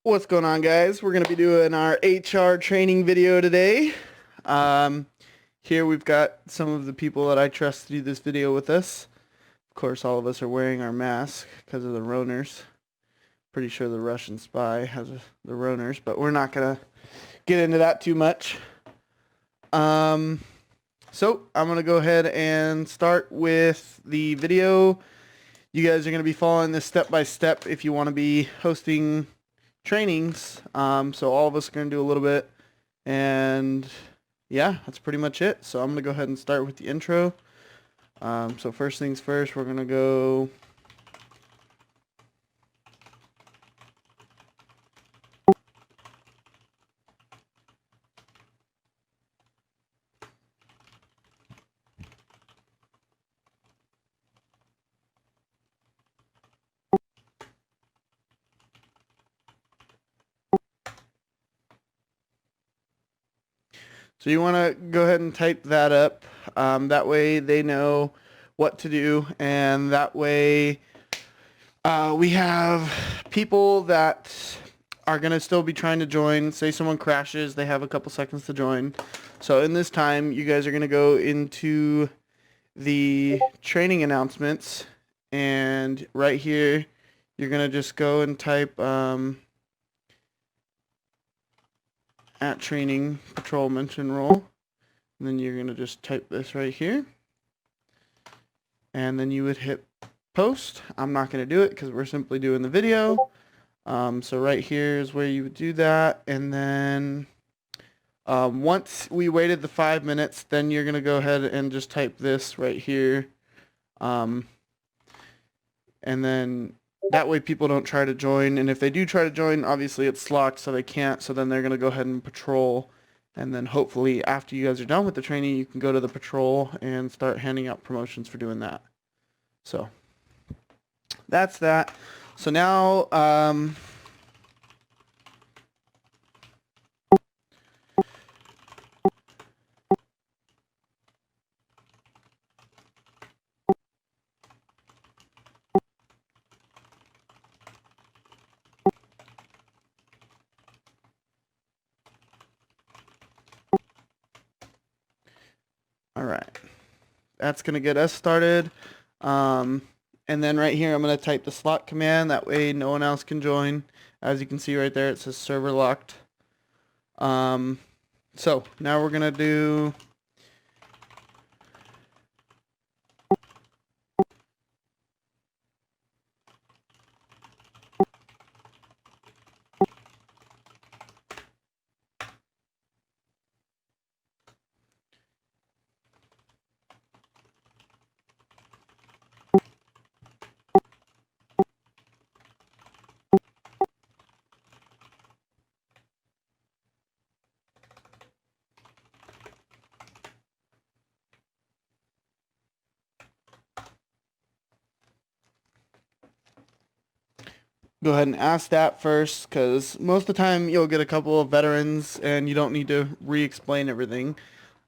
What's going on, guys? We're going to be doing our HR training video today. Here we've got some of the people that I trust to do this video with us. Of course, all of us are wearing our masks because of the Roners. Pretty sure the Russian spy has the Roners, but we're not going to get into that too much. So I'm going to go ahead and start with the video. You guys are going to be following this step by step if you want to be hosting trainings. So all of us are going to do a little bit, and yeah, that's pretty much it. So I'm going to go ahead and start with the intro. So first things first, we're going to go So you want to go ahead and type that up. That way they know what to do, and that way we have people that are going to still be trying to join. Say someone crashes, they have a couple seconds to join. So in this time, you guys are going to go into the training announcements, and right here, you're going to just go and type at training patrol mention role, and then you're going to just type this right here, and then you would hit post. I'm not going to do it because we're simply doing the video. So right here is where you would do that, and then once we waited the 5 minutes, then you're going to go ahead and just type this right here, and then that way people don't try to join, and if they do try to join, obviously it's locked so they can't, so then they're going to go ahead and patrol, and then hopefully after you guys are done with the training, you can go to the patrol and start handing out promotions for doing that. So that's that. So now all right, that's going to get us started. And then right here, I'm going to type the slot command. That way no one else can join. As you can see right there, it says server locked. So now we're going to do go ahead and ask that first, because most of the time you'll get a couple of veterans and you don't need to re-explain everything.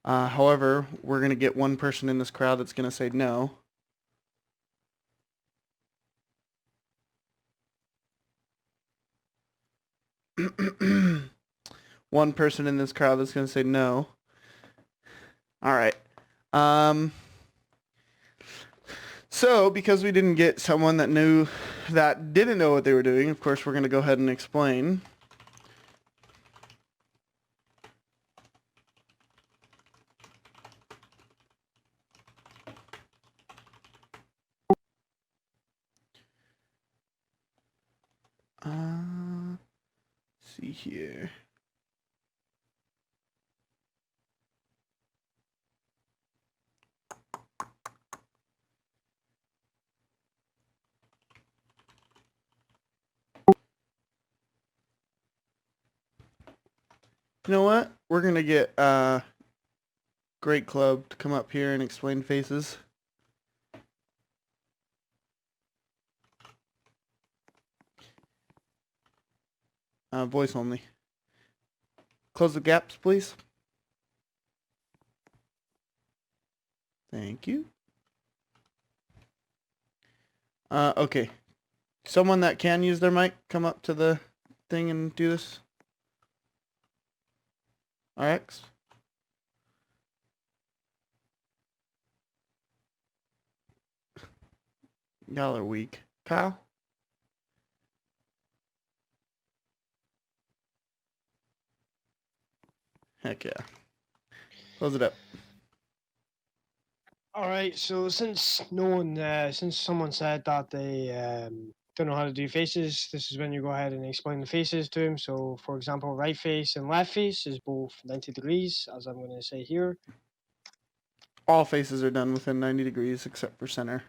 However, we're going to get one person in this crowd that's going to say no. One person in this crowd that's going to say no. All right. So because we didn't get someone that didn't know what they were doing, of course, we're going to go ahead and explain. See here. You know what? We're going to get Great Club to come up here and explain faces. Voice only. Close the gaps, please. Thank you. Okay. Someone that can use their mic, come up to the thing and do this? RX? Y'all are weak. Kyle? Heck yeah. Close it up. All right. So since someone said that they don't know how to do faces, this is when you go ahead and explain the faces to him. So, for example, right face and left face is both 90 degrees, as I'm going to say here. All faces are done within 90 degrees except for center.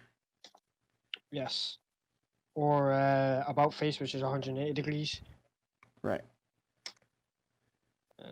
Yes. Or about face, which is 180 degrees. Right. Uh,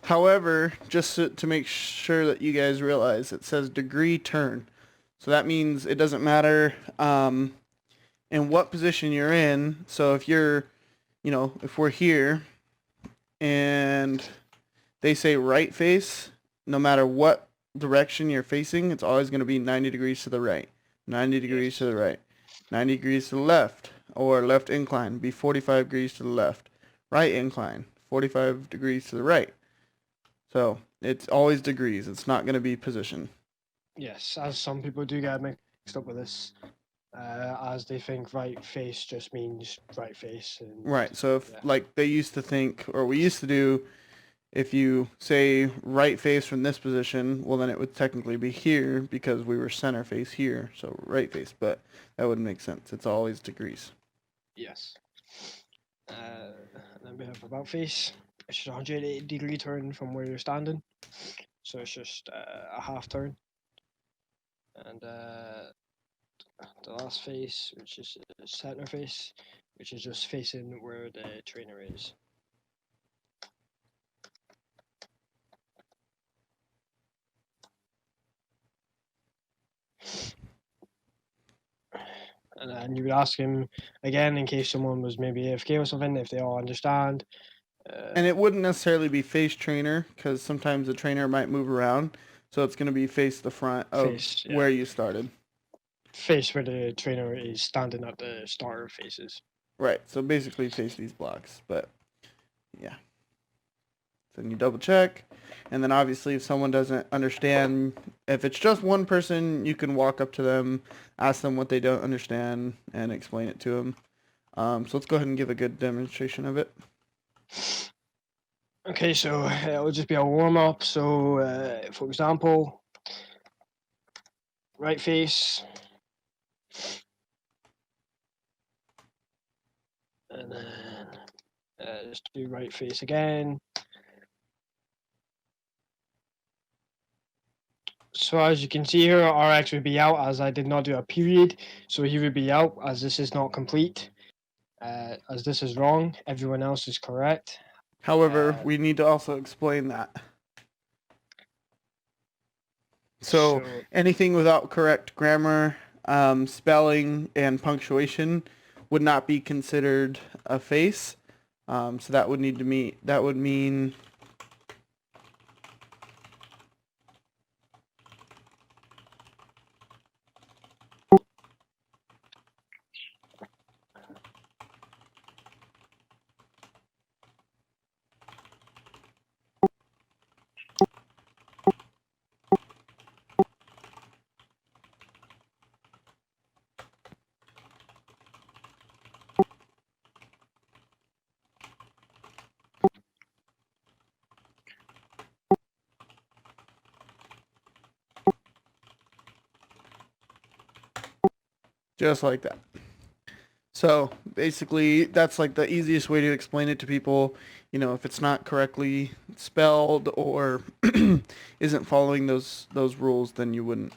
However, just to make sure that you guys realize, it says degree turn. So that means it doesn't matter in what position you're in. So if you're, if we're here and they say right face, no matter what direction you're facing, it's always going to be 90 degrees to the right, 90 degrees to the right, 90 degrees to the left, or left incline, be 45 degrees to the left, right incline, 45 degrees to the right. So it's always degrees. It's not going to be position. yes, as some people do get mixed up with this, as they think right face just means right face. And, Right. So if yeah. like they used to think, or we used to do, if you say right face from this position, well then it would technically be here because we were center face here, so right face. But that wouldn't make sense. It's always degrees. Yes. And then we have about face. It's just a 180-degree turn from where you're standing. So it's just a half turn. And the last face, which is center face, which is just facing where the trainer is. And then you would ask him again in case someone was maybe AFK or something, if they all understand. And it wouldn't necessarily be face trainer because sometimes the trainer might move around. So it's going to be face the front of Face, yeah. where you started. Face where the trainer is standing at the starter faces. Right. So basically face these blocks. But yeah. Then you double check. And then obviously if someone doesn't understand, if it's just one person, you can walk up to them, ask them what they don't understand, and explain it to them. So let's go ahead and give a good demonstration of it. Okay, so it'll just be a warm up. So, for example, right face, and then just do right face again. So as you can see here, RX would be out as I did not do a period, so he would be out as this is not complete. As this is wrong, everyone else is correct. However, we need to also explain that. So anything without correct grammar, spelling, and punctuation would not be considered a face. So that would mean just like that. So basically, that's like the easiest way to explain it to people. If it's not correctly spelled or isn't following those rules, then you wouldn't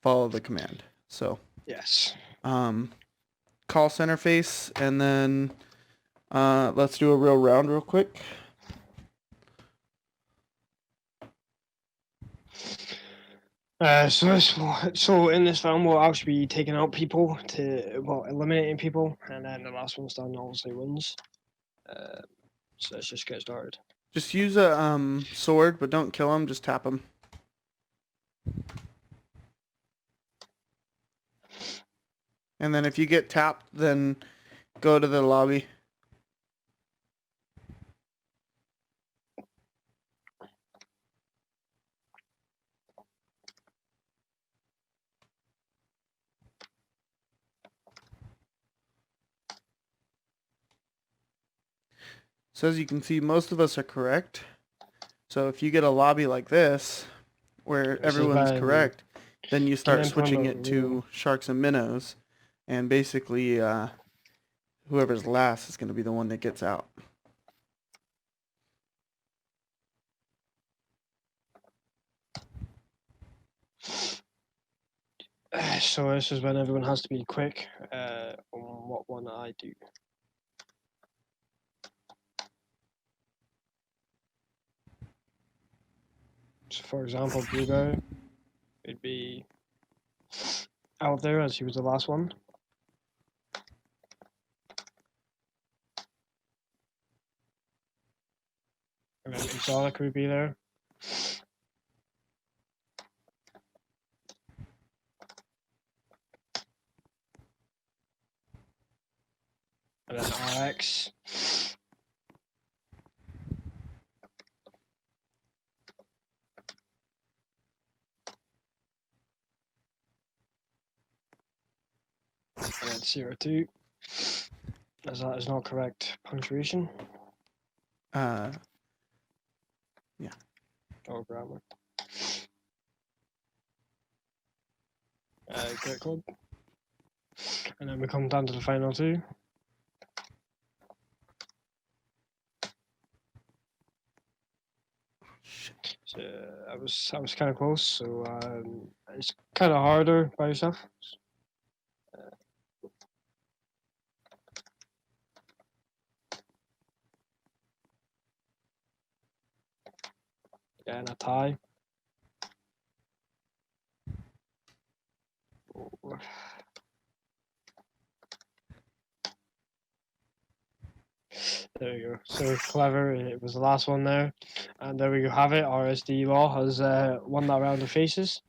follow the command. So, Yes. call center face, and then let's do a real round real quick. So in this film, we'll actually be taking out people eliminating people, and then the last one's done obviously wins. So let's just get started. Just use a sword, but don't kill him. Just tap him. And then if you get tapped, then go to the lobby. So as you can see, most of us are correct. So if you get a lobby like this, where This is everyone's when correct, then you start getting switching from it to sharks and minnows, and basically whoever's last is going to be the one that gets out. So this is when everyone has to be quick on what one I do. So for example, Blueberry would be out there as he was the last one. And then Exotic would be there. And then RX. And then CO2. As that is not correct punctuation Yeah. or grammar. Great club. And then we come down to the final two. So I was kind of close. So it's kind of harder by yourself. Yeah, and a tie. There you go. So clever. It was the last one there. And there we have it. RSD Law has won that round of faces.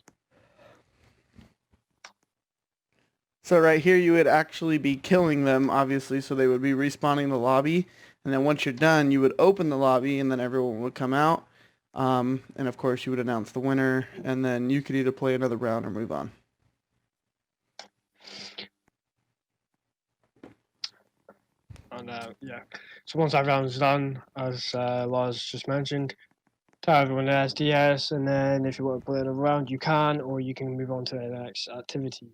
So right here, you would actually be killing them, obviously, so they would be respawning the lobby. And then once you're done, you would open the lobby, and then everyone would come out. And of course, you would announce the winner, and then you could either play another round or move on. And yeah, so once that round's done, as Lars just mentioned, tell everyone the SDS, and then if you want to play another round, you can, or you can move on to the next activity.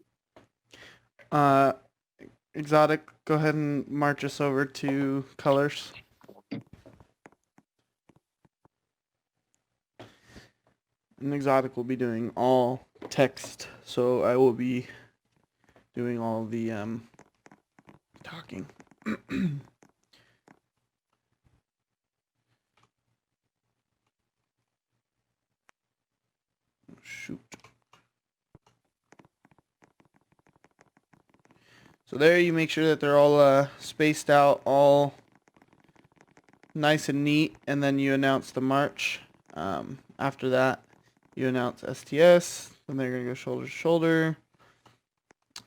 Exotic, go ahead and march us over to colors. And Exotic will be doing all text, so I will be doing all the talking. Shoot. So there you make sure that they're all spaced out, all nice and neat, and then you announce the march. After that, you announce STS, then they're going to go shoulder to shoulder.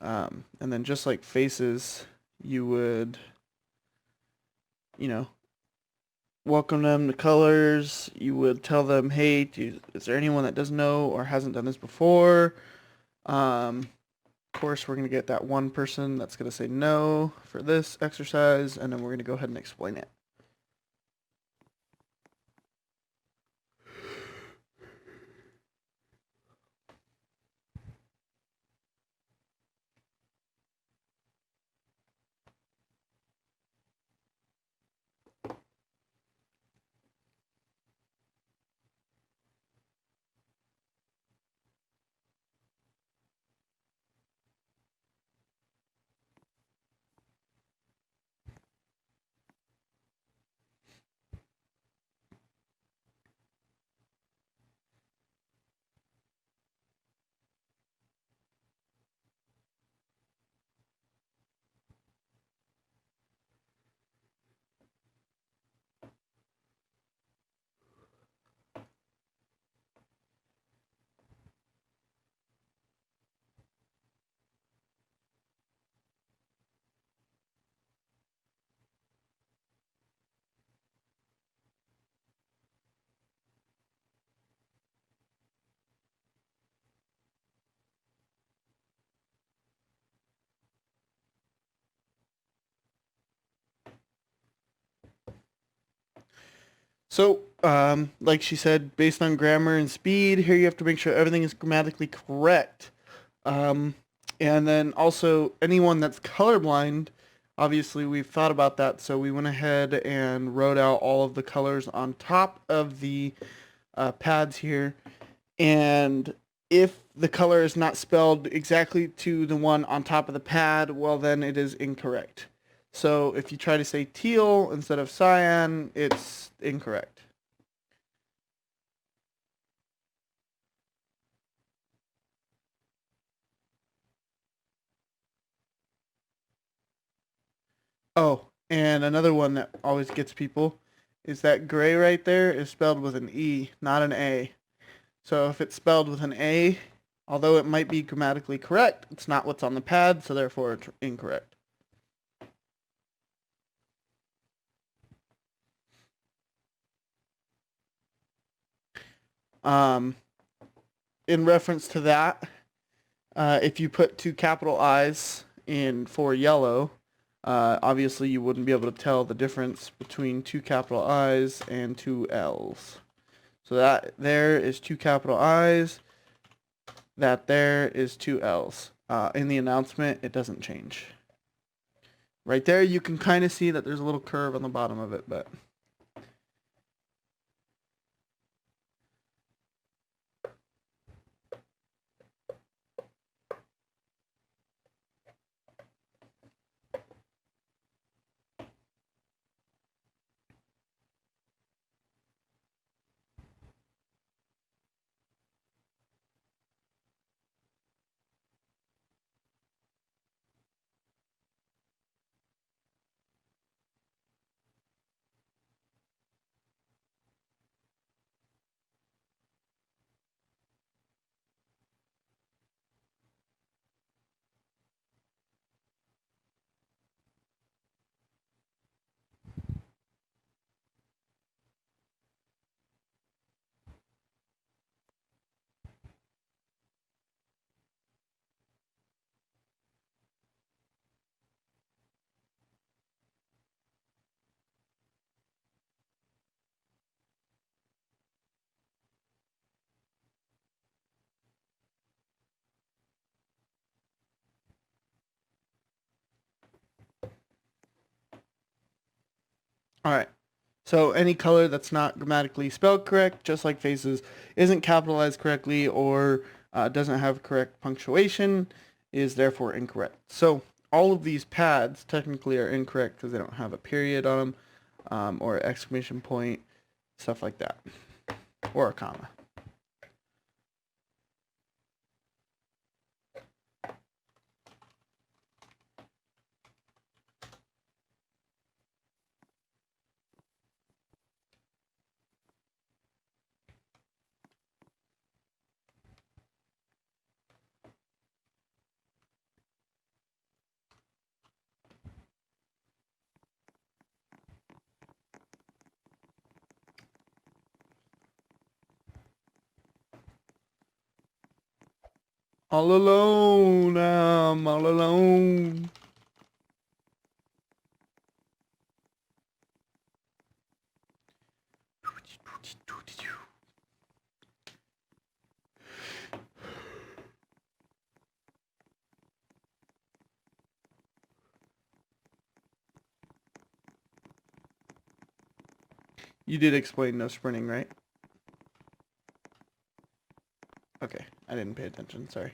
And then just like faces, you would, welcome them to colors. You would tell them, hey, is there anyone that doesn't know or hasn't done this before? Of course, we're going to get that one person that's going to say no for this exercise, and then we're going to go ahead and explain it. So, like she said, based on grammar and speed, here you have to make sure everything is grammatically correct. Um, and then also anyone that's colorblind, obviously we've thought about that, so we went ahead and wrote out all of the colors on top of the pads here. And if the color is not spelled exactly to the one on top of the pad, well then it is incorrect. So if you try to say teal instead of cyan, it's incorrect. Oh, and another one that always gets people is that gray right there is spelled with an E, not an A. So if it's spelled with an A, although it might be grammatically correct, it's not what's on the pad, so therefore it's incorrect. Um, in reference to that, if you put two capital I's in for yellow, obviously you wouldn't be able to tell the difference between two capital I's and two L's. So that there is two capital I's. That there is two L's. In the announcement, it doesn't change. Right there, you can kind of see that there's a little curve on the bottom of it, but... All right. So any color that's not grammatically spelled correct, just like faces, isn't capitalized correctly or doesn't have correct punctuation, is therefore incorrect. So all of these pads technically are incorrect because they don't have a period on them or exclamation point, stuff like that, or a comma. All alone, I'm all alone. You did explain no sprinting, right? Okay, I didn't pay attention, sorry.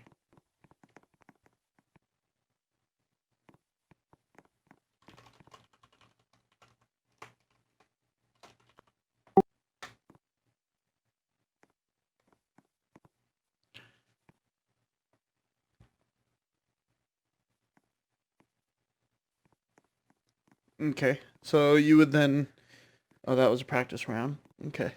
Okay, so you would then... Oh, that was a practice round. Okay.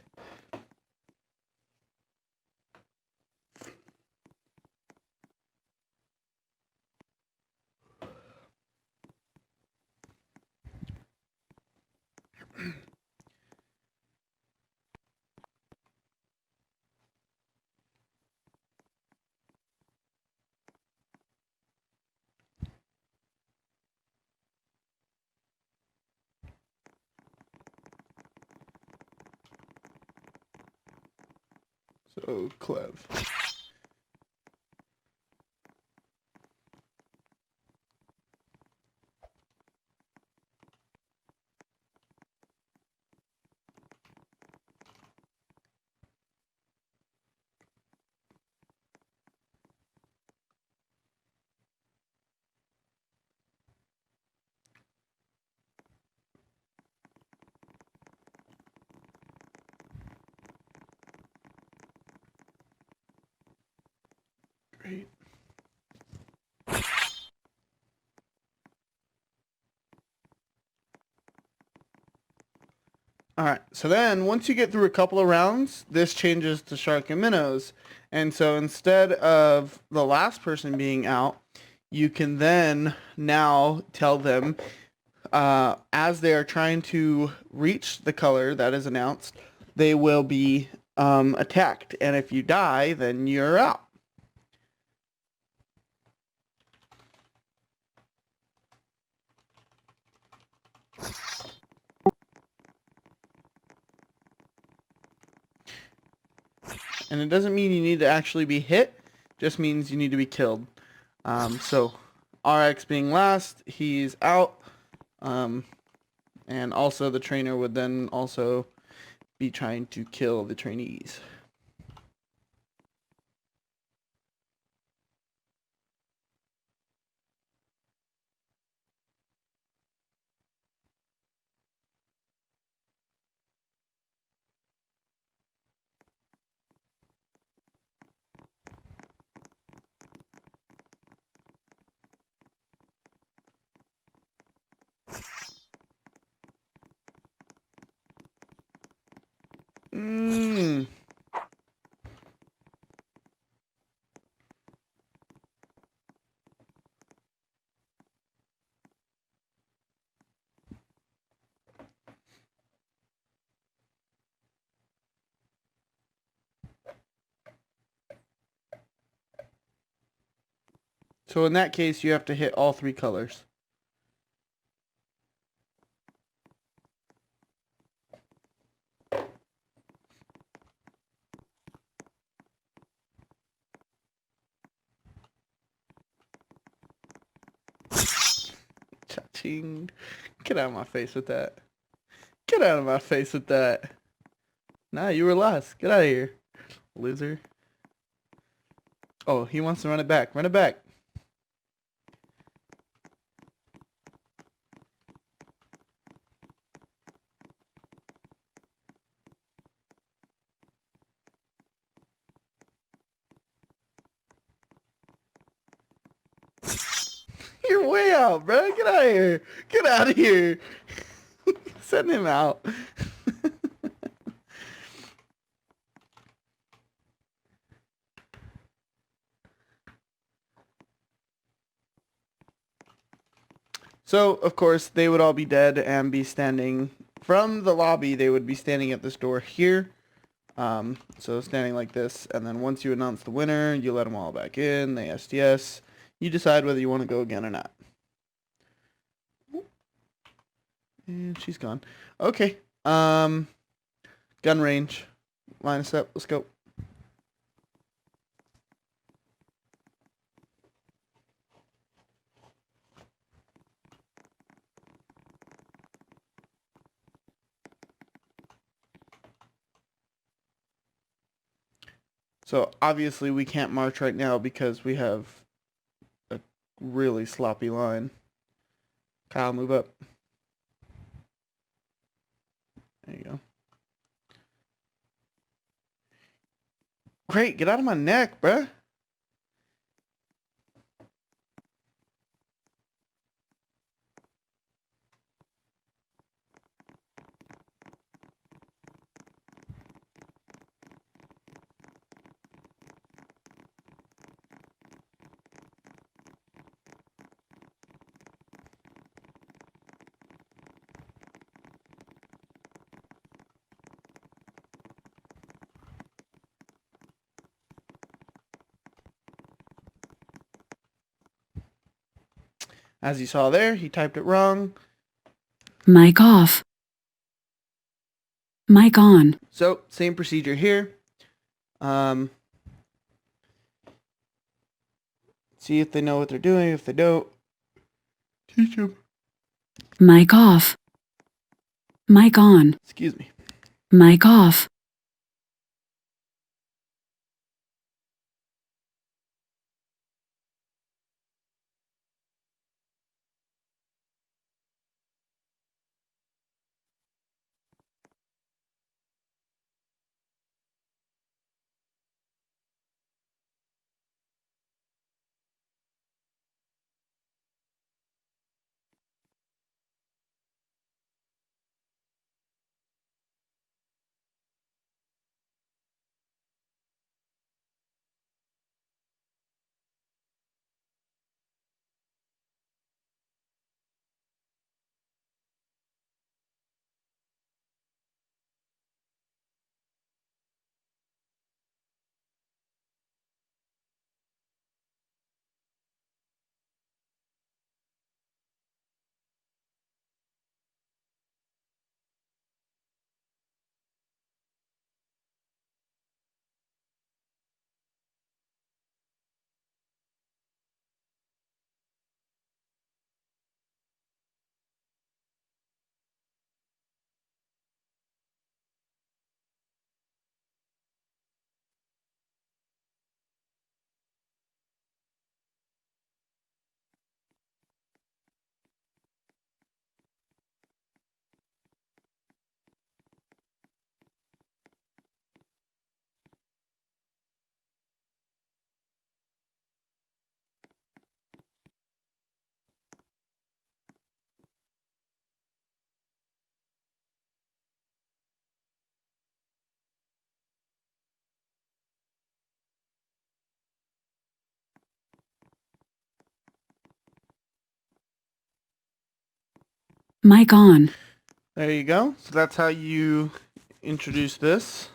So clever. Great. All right. So then once you get through a couple of rounds, this changes to shark and minnows. And so instead of the last person being out, you can then now tell them as they are trying to reach the color that is announced, they will be attacked. And if you die, then you're out. And it doesn't mean you need to actually be hit, just means you need to be killed. So RX being last, he's out. And also the trainer would then also be trying to kill the trainees. Mm. So in that case, you have to hit all three colors. Cha-ching. Get out of my face with that. Get out of my face with that. Nah, you were last. Get out of here, loser. Oh, he wants to run it back. Run it back. You're way out, bro. Get out of here. Get out of here. Send him out. So, of course, they would all be dead and be standing from the lobby. They would be standing at this door here. So standing like this, and then once you announce the winner, you let them all back in. They SDS. You decide whether you want to go again or not. And she's gone. Okay. Gun range. Line us up. Let's go. So obviously we can't march right now because we have a really sloppy line. Kyle, move up. There you go. Great, get out of my neck, bruh. As you saw there, he typed it wrong. Mic off. Mic on. So, same procedure here. See if they know what they're doing. If they don't, teach them. Mic off. Mic on. Excuse me. Mic off. Mic on. There you go. So that's how you introduce this.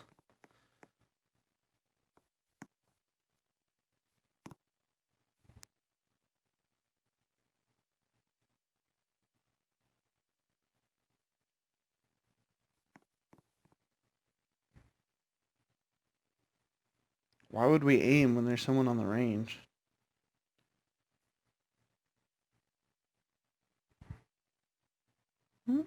Why would we aim when there's someone on the range? Hmm?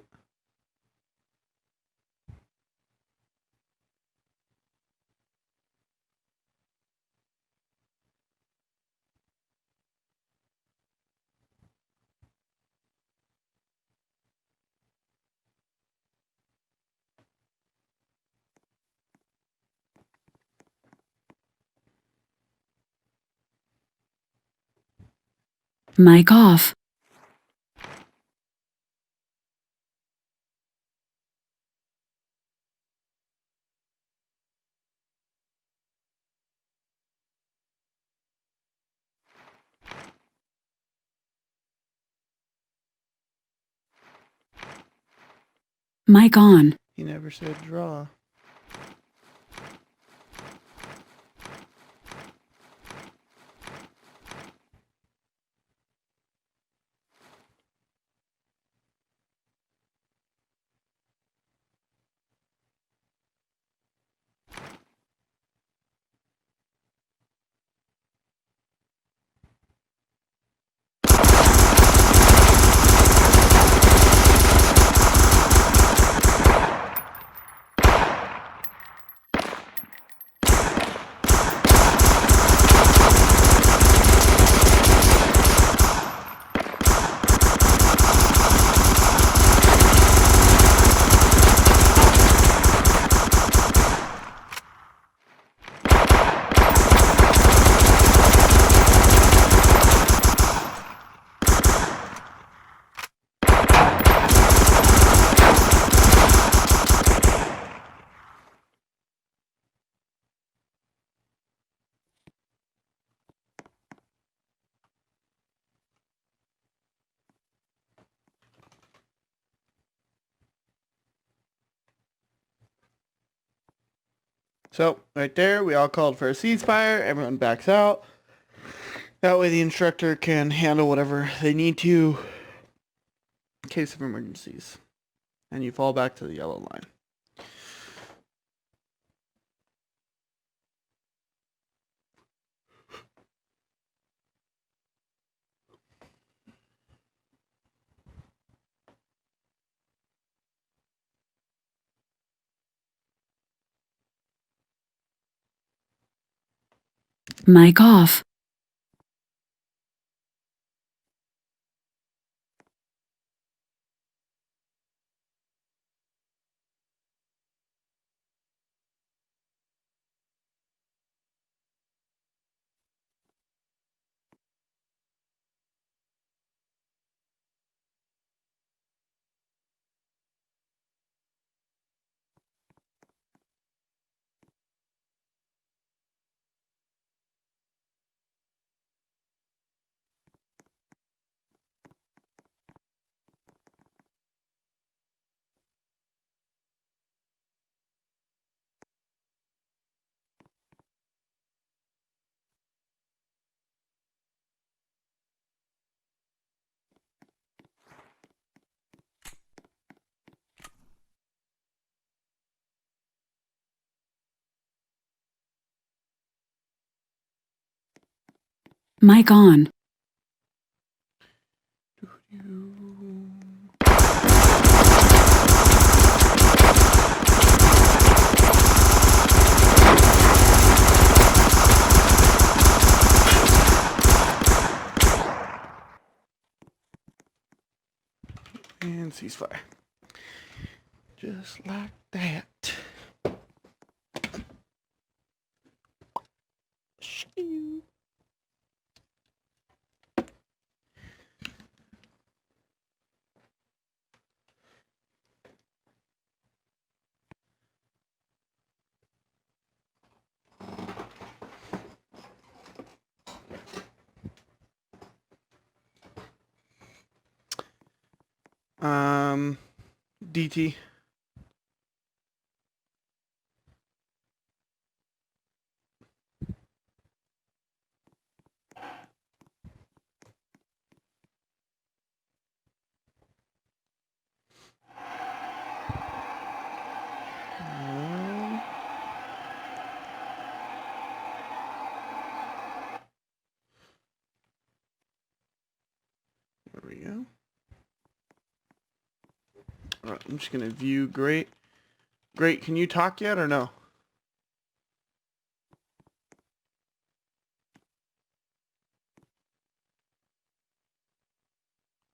Mic off. Mic on. He never said draw. So right there, we all called for a ceasefire. Everyone backs out. That way the instructor can handle whatever they need to in case of emergencies. And you fall back to the yellow line. Mic off. Mic on. And ceasefire. Just like that. DT. There we go. All right, I'm just gonna view. Great. Can you talk yet or no?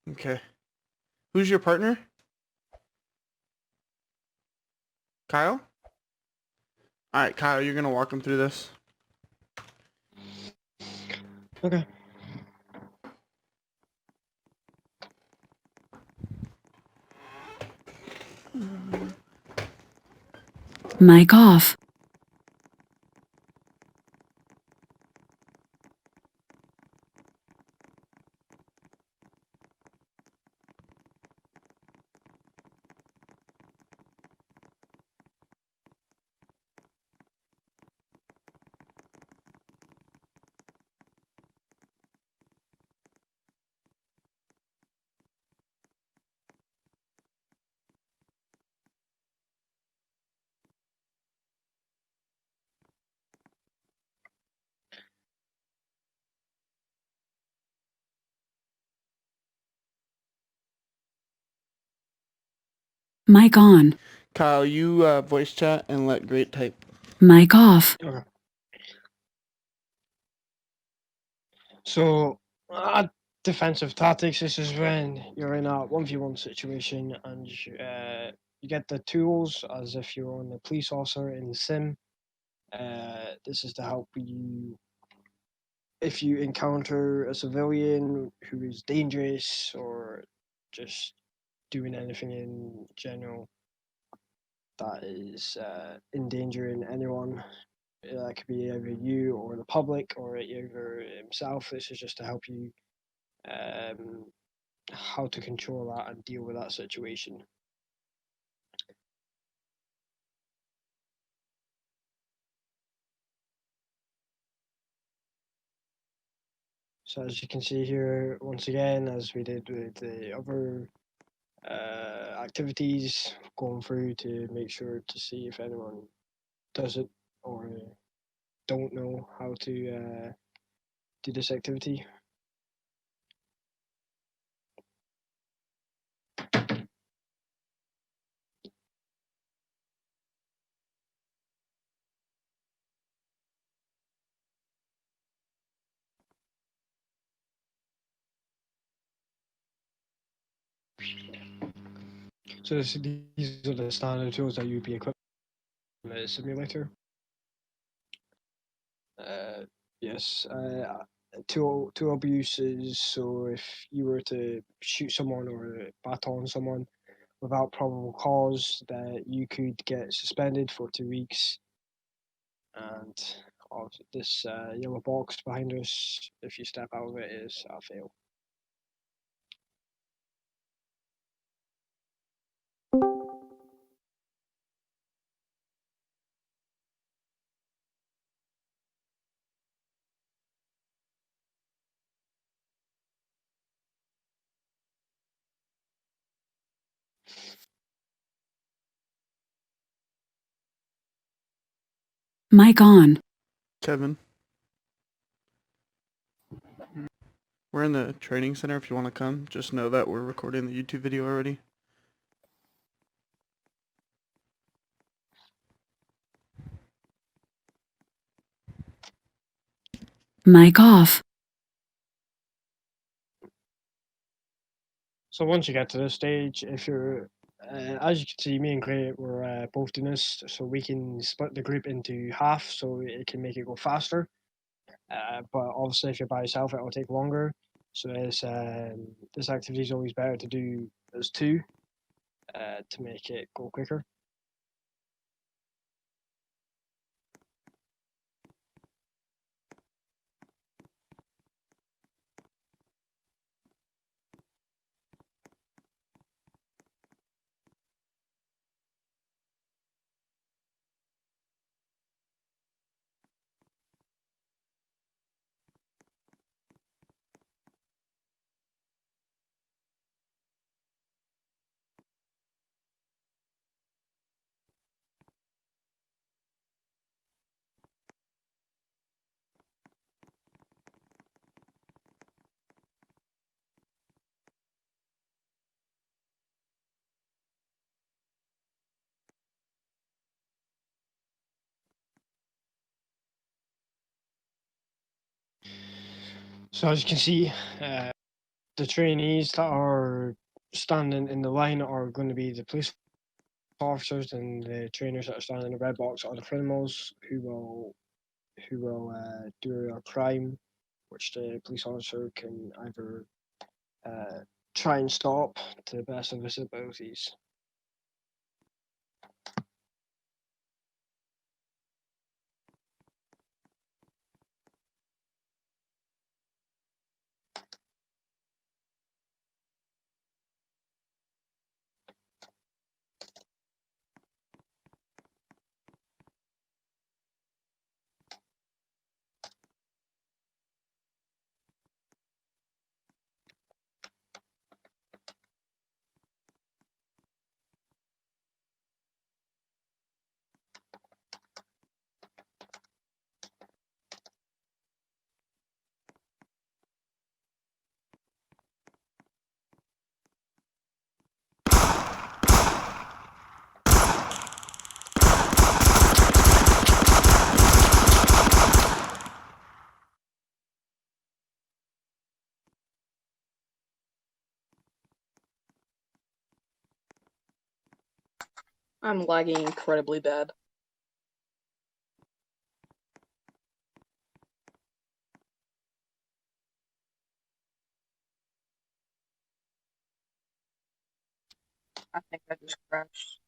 Okay. Who's your partner? Kyle? All right, Kyle, you're gonna walk him through this. Okay. Mic off. Mic on. Kyle, you voice chat and let Great type. Mic off. Okay. So, defensive tactics. This is when you're in a 1v1 situation and you get the tools as if you're on a police officer in the sim. This is to help you if you encounter a civilian who is dangerous or just doing anything in general that is endangering anyone. That could be either you or the public or either himself. This is just to help you how to control that and deal with that situation. So as you can see here, once again, as we did with the other activities, going through to make sure to see if anyone does it or don't know how to do this activity. So these are the standard tools that you'd be equipped with in the simulator. Yes, tool abuse is so if you were to shoot someone or baton someone without probable cause, that you could get suspended for 2 weeks. And this yellow box behind us, if you step out of it, is a fail. Mic on. Kevin. We're in the training center if you want to come. Just know that we're recording the YouTube video already. Mic off. So once you get to this stage, if you're, as you can see, me and Gray were both doing this, so we can split the group into half, so it can make it go faster. But obviously, if you're by yourself, it will take longer. So this activity is always better to do as two to make it go quicker. So as you can see, the trainees that are standing in the line are going to be the police officers, and the trainers that are standing in the red box are the criminals who will do a crime, which the police officer can either try and stop to the best of his abilities. I'm lagging incredibly bad. I think I just crashed.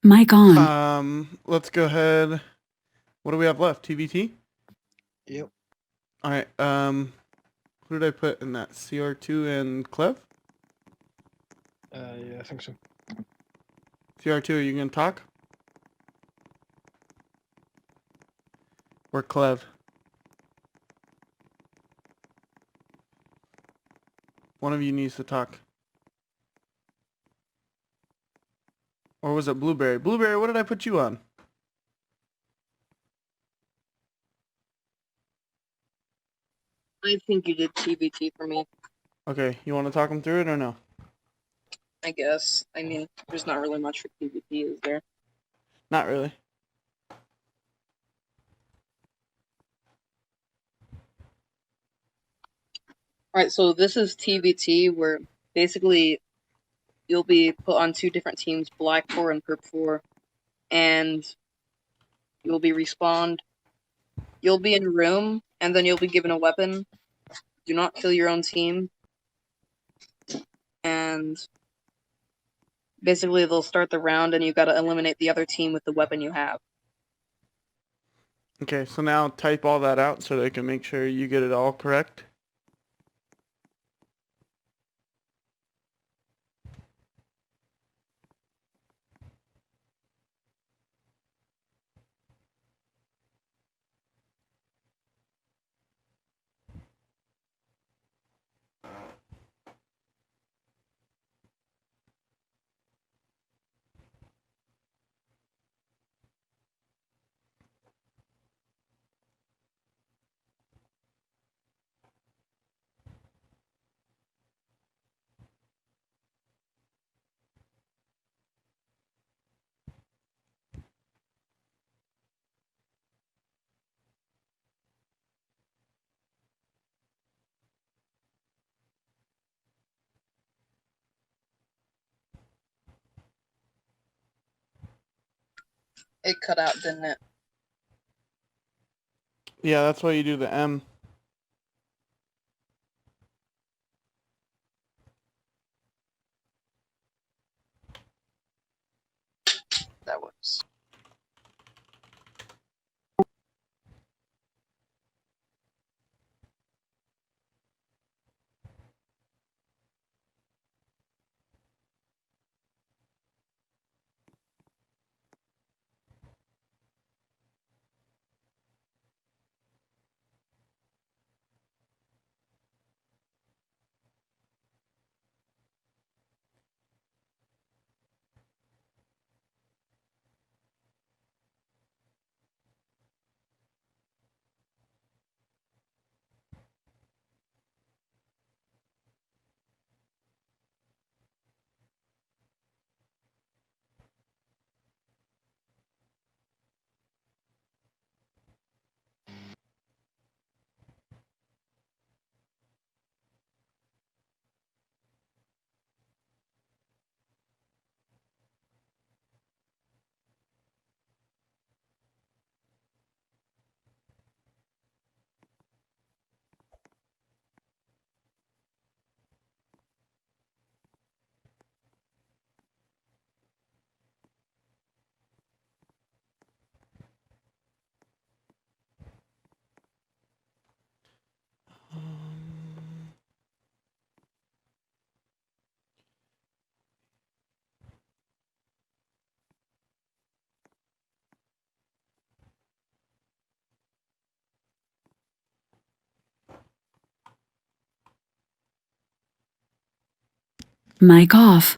Mic on. Let's go ahead. What do we have left? TBT? Yep. All right. Who did I put in that? CR2 and Clev? Yeah, I think so. CR2, are you going to talk? Or Clev? One of you needs to talk. Or was it Blueberry? Blueberry, what did I put you on? I think you did TBT for me, Okay, you want to talk him through it or no? I guess. I mean, there's not really much for TBT, is there? Not really. Alright, so this is TBT, where basically you'll be put on two different teams, Black 4 and Perp 4, and you'll be respawned. You'll be in a room, and then you'll be given a weapon. Do not kill your own team. And basically they'll start the round, and you gotta eliminate the other team with the weapon you have. Okay, so now type all that out so they can make sure you get it all correct. It cut out, didn't it? Yeah, that's why you do the M. That was. Mic off.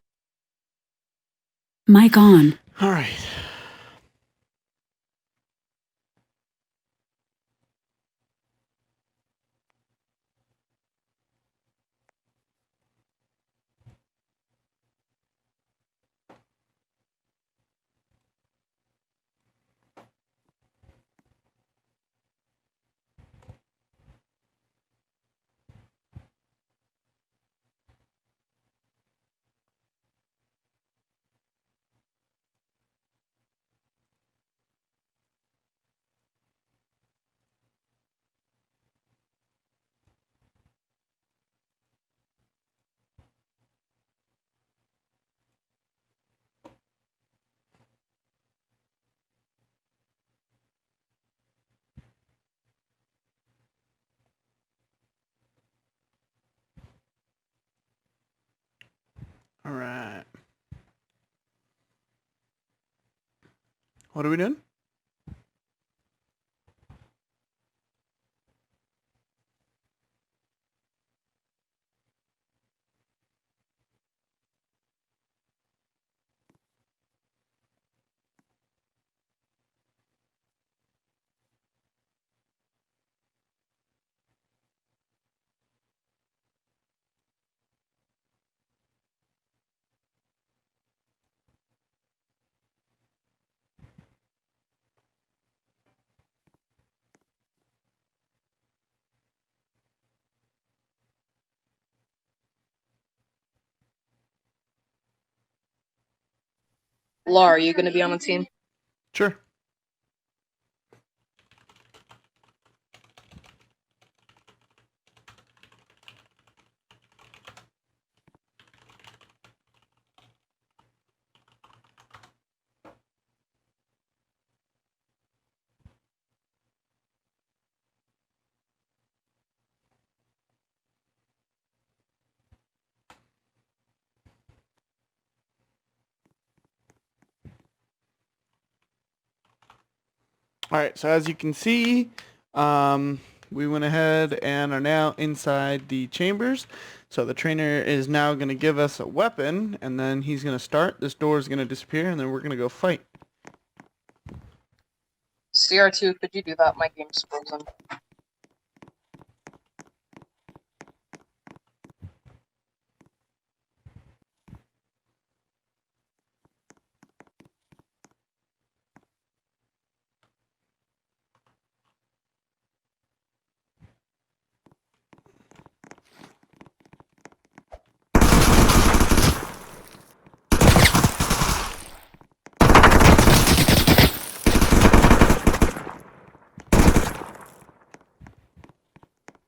Mic on. All right. All right. What are we doing? Laura, are you going to be on the team? Sure. All right, so as you can see, we went ahead and are now inside the chambers. So the trainer is now going to give us a weapon, and then he's going to start. This door is going to disappear, and then we're going to go fight. CR2, could you do that? My game's frozen.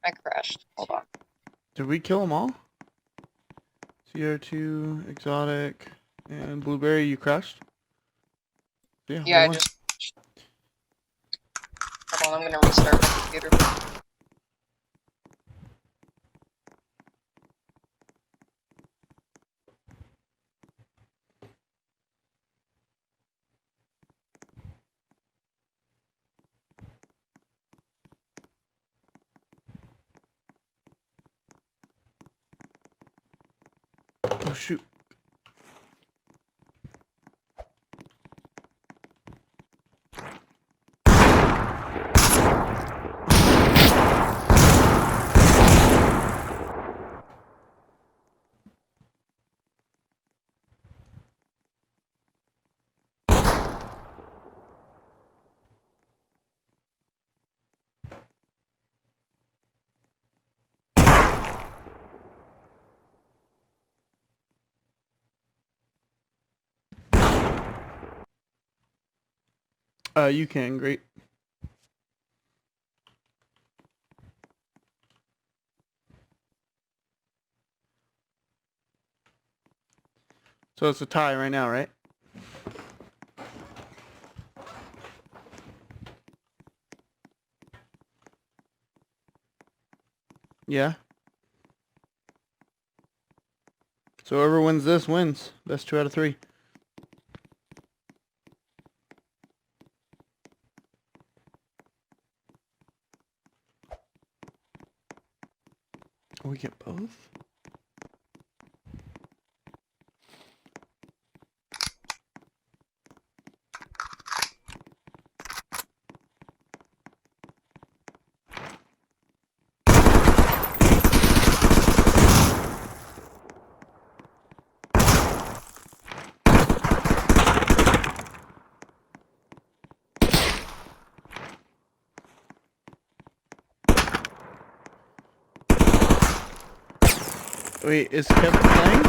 I crashed. Hold on. Did we kill them all? CR2, Exotic, and Blueberry, you crashed? Yeah, I hold on. just... Hold on, I'm gonna restart my computer. Oh, shoot. You can, great. So it's a tie right now, right? Yeah. So whoever wins this wins. Best 2 out of 3. We get both? Wait, is Kevin playing?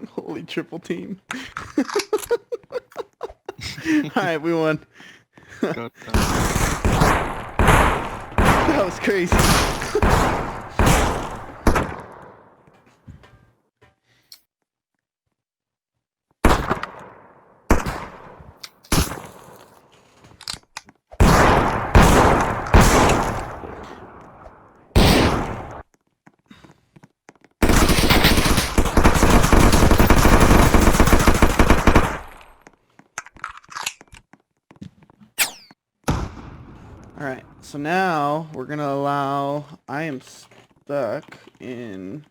Holy triple team. Alright, we won. Got that. That was crazy. All right, so now we're gonna allow, I am stuck in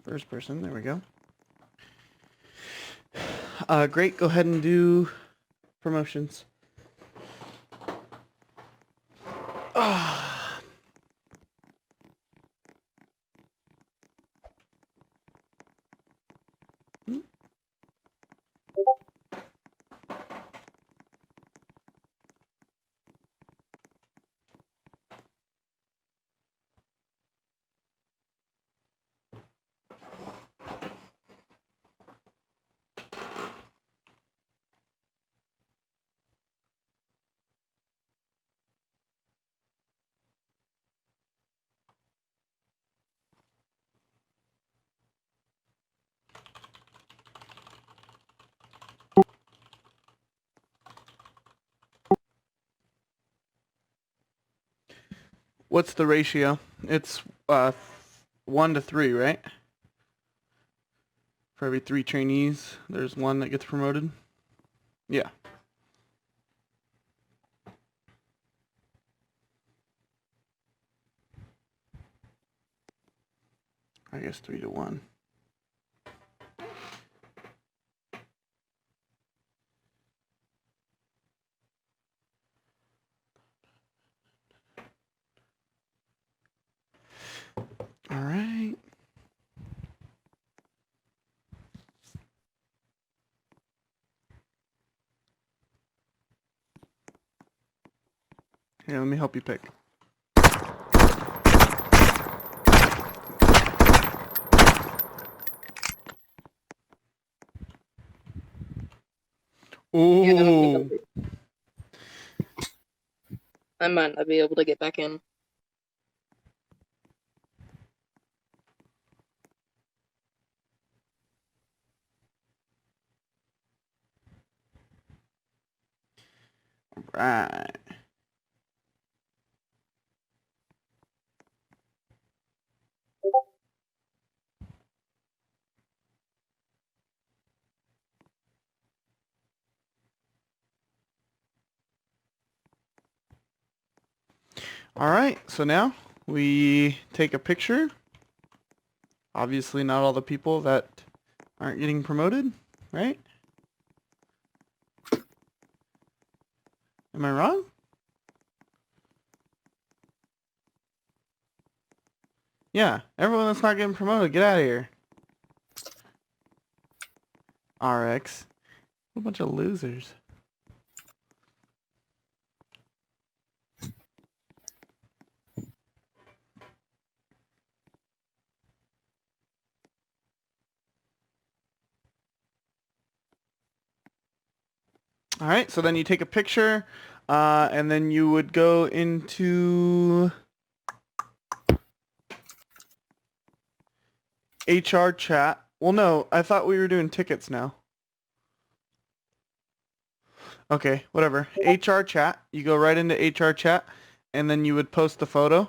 first person, there we go. Great, go ahead and do promotions. What's the ratio? It's 1 to 3, right? For every 3 trainees, there's 1 that gets promoted. Yeah. I guess 3 to 1. All right. Here, let me help you pick. Ooh. I might not be able to get back in. Right. All right, so now we take a picture. Obviously not all the people that aren't getting promoted, right? Am I wrong? Yeah, everyone that's not getting promoted, get out of here. RX. What a bunch of losers. All right, so then you take a picture, and then you would go into HR chat. Well, no, I thought we were doing tickets now. Okay, whatever. HR chat. You go right into HR chat, and then you would post the photo.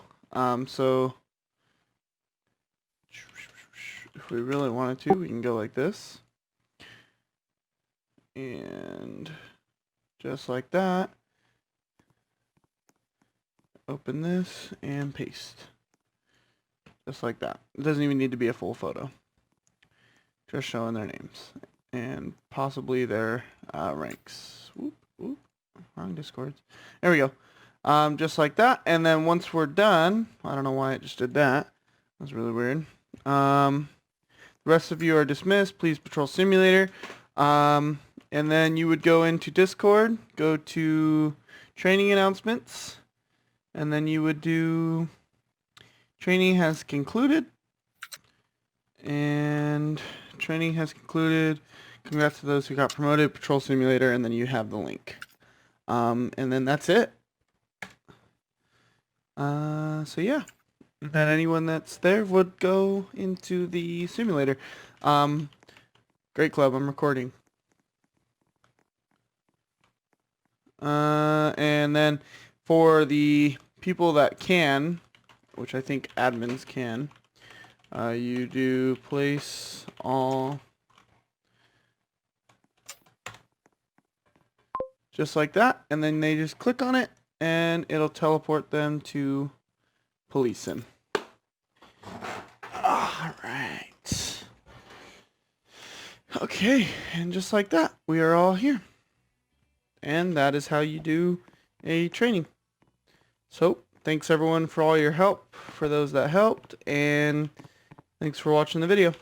So if we really wanted to, we can go like this. And just like that. Open this and paste. Just like that. It doesn't even need to be a full photo. Just showing their names. And possibly their ranks. Whoop, whoop. Wrong Discords. There we go. Just like that. And then once we're done, I don't know why it just did that. That's really weird. The rest of you are dismissed. Please patrol simulator. And then you would go into Discord, go to training announcements, and then you would do training has concluded. And training has concluded. Congrats to those who got promoted, patrol simulator, and then you have the link. And then that's it. So yeah. Then anyone that's there would go into the simulator. Great club, I'm recording. And then for the people that can, which I think admins can, you do place all just like that, and then they just click on it and it'll teleport them to policing. All right. Okay, and just like that, we are all here. And that is how you do a training. So, thanks everyone for all your help, for those that helped, and thanks for watching the video.